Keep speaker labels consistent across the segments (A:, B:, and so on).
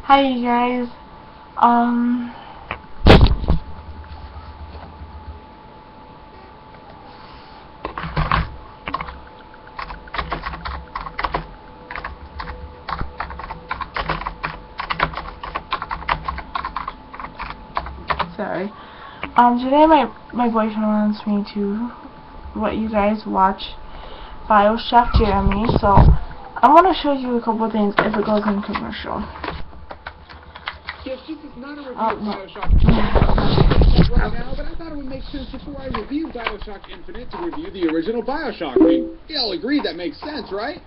A: Hi you guys. Sorry. Today my boyfriend wants me to let you guys watch BioShock Jeremy, so I want to show you a couple things if it goes in commercial.
B: Yes, this is not a review of BioShock right now, but I thought it would make sense before I review BioShock Infinite to review the original BioShock. I mean, you all agree that makes sense, right?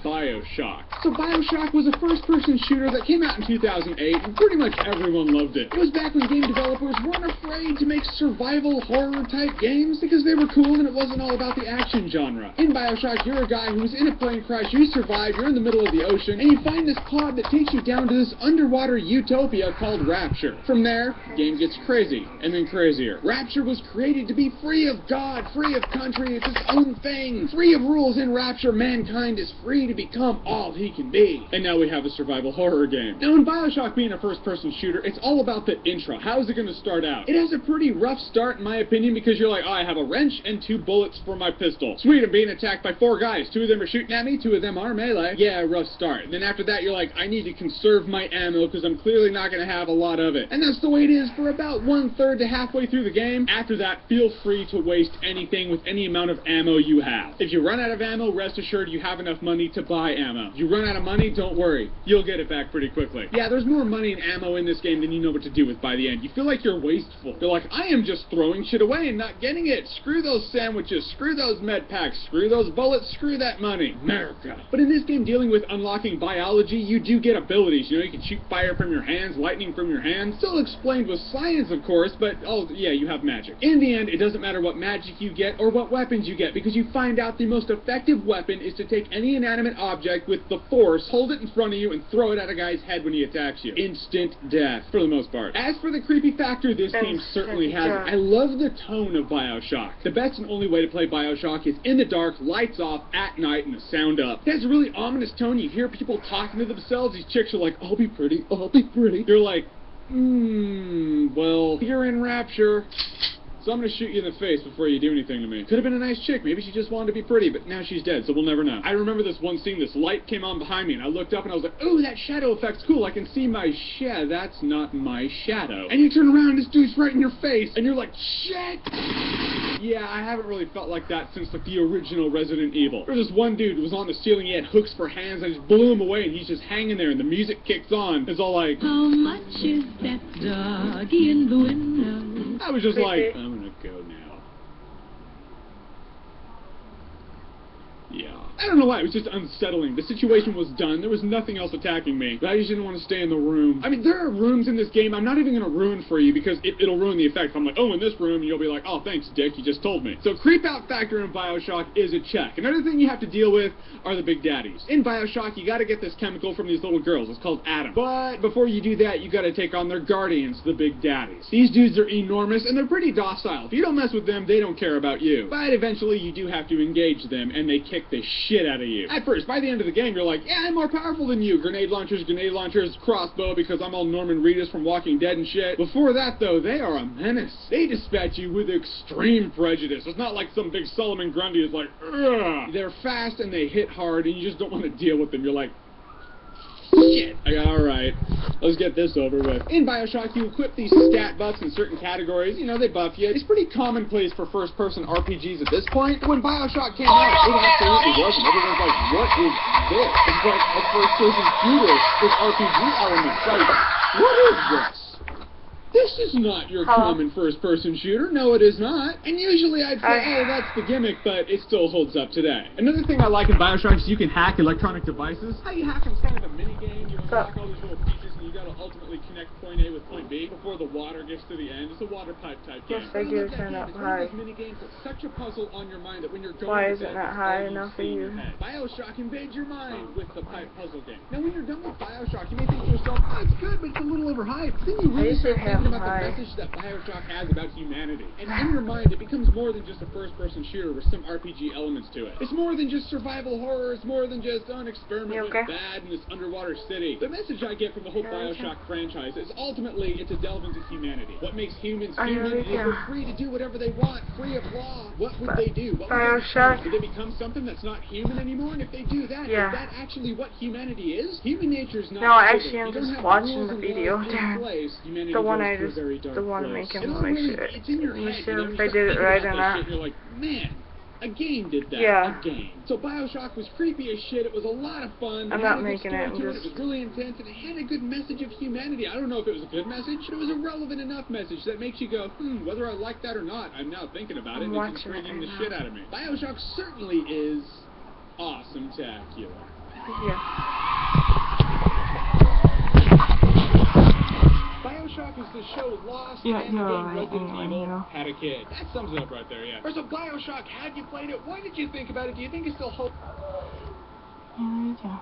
B: BioShock. So BioShock was a first-person shooter that came out in 2008, and pretty much everyone loved it. It was back when game developers weren't afraid to make survival horror-type games because they were cool and it wasn't all about the action genre. In BioShock, you're a guy who's in a plane crash, you survive, you're in the middle of the ocean, and you find this pod that takes you down to this underwater utopia called Rapture. From there, the game gets crazy, and then crazier. Rapture was created to be free of God, free of country, it's its own thing. Free of rules in Rapture, mankind is free to become all he can be. And now we have a survival horror game. Now in BioShock being a first-person shooter, it's all about the intro. How is it going to start out? It has a pretty rough start in my opinion because you're like, oh, I have a wrench and 2 bullets for my pistol. Sweet, I'm being attacked by 4 guys. 2 of them are shooting at me, 2 of them are melee. Yeah, rough start. And then after that you're like, I need to conserve my ammo because I'm clearly not going to have a lot of it. And that's the way it is for about 1/3 to halfway through the game. After that, feel free to waste anything with any amount of ammo you have. If you run out of ammo, rest assured you have enough money to buy ammo. You run out of money, don't worry. You'll get it back pretty quickly. Yeah, there's more money and ammo in this game than you know what to do with by the end. You feel like you're wasteful. You're like, I am just throwing shit away and not getting it. Screw those sandwiches. Screw those med packs. Screw those bullets. Screw that money. America. But in this game, dealing with unlocking biology, you do get abilities. You know, you can shoot fire from your hands, lightning from your hands. Still explained with science, of course, but, oh, yeah, you have magic. In the end, it doesn't matter what magic you get or what weapons you get, because you find out the most effective weapon is to take any inanimate object with the force, hold it in front of you, and throw it at a guy's head when he attacks you. Instant death, for the most part. As for the creepy factor, this game certainly has it. I love the tone of BioShock. The best and only way to play BioShock is in the dark, lights off, at night, and the sound up. It has a really ominous tone. You hear people talking to themselves. These chicks are like, I'll be pretty, I'll be pretty. You're like, well, you're in Rapture. So I'm gonna shoot you in the face before you do anything to me. Could have been a nice chick. Maybe she just wanted to be pretty, but now she's dead, so we'll never know. I remember this one scene, this light came on behind me, and I looked up and I was like, ooh, that shadow effect's cool. I can see my That's not my shadow. And you turn around, and this dude's right in your face, and you're like, shit! Yeah, I haven't really felt like that since like the original Resident Evil. There was this one dude who was on the ceiling, he had hooks for hands, and I just blew him away, and he's just hanging there, and the music kicks on. It's all like, how much is that doggy in the window? I was just like, I'm gonna go now. Yeah. I don't know why, it was just unsettling. The situation was done, there was nothing else attacking me, but I just didn't want to stay in the room. I mean, there are rooms in this game I'm not even going to ruin for you because it'll ruin the effect. I'm like, oh, in this room, and you'll be like, oh, thanks, dick, you just told me. So creep out factor in BioShock is a check. Another thing you have to deal with are the big daddies. In BioShock, you got to get this chemical from these little girls. It's called Adam. But before you do that, you got to take on their guardians, the big daddies. These dudes are enormous, and they're pretty docile. If you don't mess with them, they don't care about you. But eventually, you do have to engage them, and they kick the shit out of you. At first, by the end of the game, you're like, yeah, I'm more powerful than you. Grenade launchers, crossbow, because I'm all Norman Reedus from Walking Dead and shit. Before that, though, they are a menace. They dispatch you with extreme prejudice. It's not like some big Solomon Grundy is like, ugh. They're fast and they hit hard, and you just don't want to deal with them. You're like, shit. Alright, let's get this over with. In BioShock, you equip these stat buffs in certain categories. You know, they buff you. It's pretty commonplace for first-person RPGs at this point. When BioShock came out, it absolutely wasn't. Everyone's like, what is this? It's like a first-person shooter with RPG elements. Like, what is this? This is not your common first-person shooter. No, it is not. And usually I'd say, oh, that's the gimmick, but it still holds up today. Another thing I like in BioShock is you can hack electronic devices. How you hack them is kind of a mini-game. You unlock all these little pieces, and you gotta ultimately connect point A with point B before the water gets to the end. It's a water pipe type game.
A: Yes, I do turn up high.
B: Mini-games that's such a puzzle on your mind that when you're going
A: Why is it not high enough for you?
B: BioShock invades your mind with the pipe puzzle game. Now, when you're done with BioShock, you may think to yourself, oh, it's good, but it's a little overhyped. Then you really start thinking thinking about the message that Bioshock has about humanity. And in your mind, it becomes more than just a first-person shooter with some RPG elements to it. It's more than just survival horror. It's more than just an experiment with bad in this underwater city. The message I get from the whole Bioshock franchise is ultimately it's a delve into humanity. What makes humans human is they're free to do whatever they want, free of law. What would they do? What would they become? Would they become something that's not human anymore? And if they do that, is that actually what humanity is? Human nature is not.
A: No, actually, I'm just watching the video. The one making me make sure. You see if I did it right or not.
B: You're like, man, a game did that. A game. So Bioshock was creepy as shit. It was a lot of fun.
A: I'm not making it.
B: It was really intense, and it had a good message of humanity. I don't know if it was a good message, but it was a relevant enough message that makes you go, whether I like that or not, I'm now thinking about it, and it's intriguing the shit out of me. Bioshock certainly is awesome-tacular. Bioshock is the show Lost and Resident Evil had a kid. That sums it up right there, yeah. So Bioshock, have you played it? What did you think about it? Do you think it's still hope?
A: There you go.